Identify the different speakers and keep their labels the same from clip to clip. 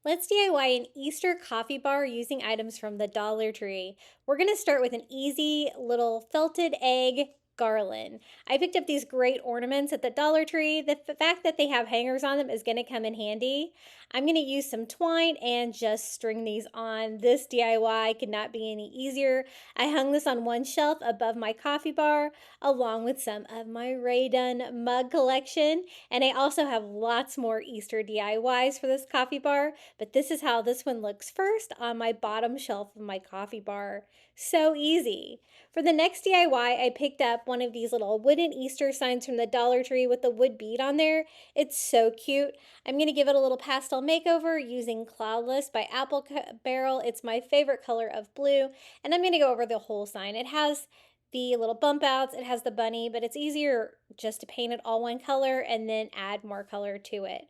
Speaker 1: Let's DIY an Easter coffee bar using items from the Dollar Tree. We're going to start with an easy little felted egg garland. I picked up these great ornaments at the Dollar Tree. The fact that they have hangers on them is going to come in handy. I'm going to use some twine and just string these on. This DIY could not be any easier. I hung this on one shelf above my coffee bar along with some of my Ray Dunn mug collection. And I also have lots more Easter DIYs for this coffee bar, but this is how this one looks first on my bottom shelf of my coffee bar. So easy. For the next DIY, I picked up one of these little wooden Easter signs from the Dollar Tree with the wood bead on there. It's so cute. I'm going to give it a little pastel makeover using Cloudless by Apple Barrel. It's my favorite color of blue, and I'm going to go over the whole sign. It has the little bump outs, it has the bunny, but it's easier just to paint it all one color and then add more color to it.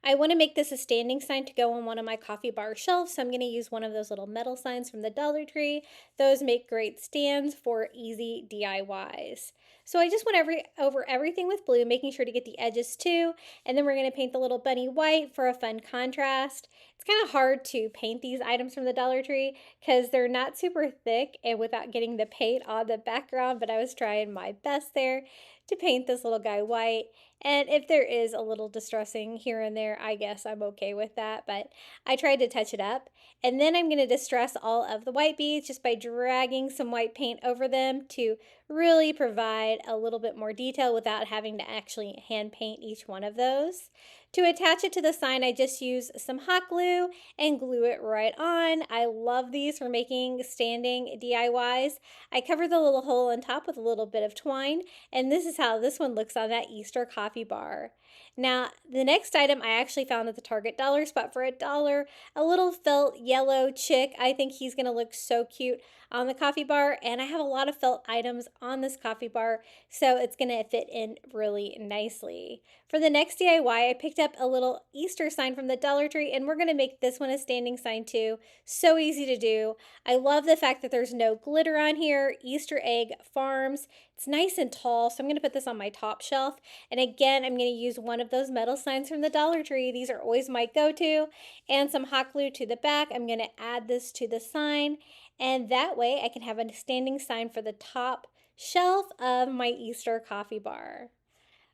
Speaker 1: I want to make this a standing sign to go on one of my coffee bar shelves, so I'm going to use one of those little metal signs from the Dollar Tree. Those make great stands for easy DIYs. So I just went over everything with blue, making sure to get the edges too, and then we're going to paint the little bunny white for a fun contrast. It's kind of hard to paint these items from the Dollar Tree because they're not super thick and without getting the paint on the background, but I was trying my best there to paint this little guy white. And if there is a little distressing here and there, I guess I'm okay with that, but I tried to touch it up. And then I'm going to distress all of the white beads just by dragging some white paint over them to really provide a little bit more detail without having to actually hand paint each one of those. To attach it to the sign, I just use some hot glue and glue it right on. I love these for making standing DIYs. I cover the little hole on top with a little bit of twine, and this is how this one looks on that Easter coffee bar. Now, the next item I actually found at the Target dollar spot for $1, a little felt yellow chick. I think he's going to look so cute on the coffee bar, and I have a lot of felt items on this coffee bar, so it's going to fit in really nicely. For the next DIY, I picked up a little Easter sign from the Dollar Tree, and we're going to make this one a standing sign too. So easy to do. I love the fact that there's no glitter on here. Easter Egg Farms. It's nice and tall, so I'm going to put this on my top shelf. And again, I'm going to use one of those metal signs from the Dollar Tree. These are always my go-to. And some hot glue to the back. I'm going to add this to the sign, and that way I can have a standing sign for the top shelf of my Easter coffee bar.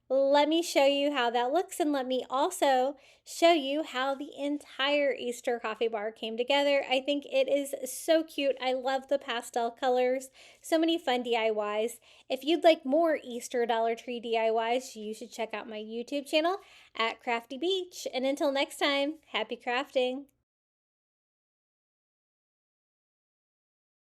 Speaker 1: Let me show you how that looks, and let me also show you how the entire Easter coffee bar came together. I think it is so cute. I love the pastel colors. So many fun DIYs. If you'd like more Easter Dollar Tree DIYs, you should check out my YouTube channel at Crafty Beach. And until next time, happy crafting.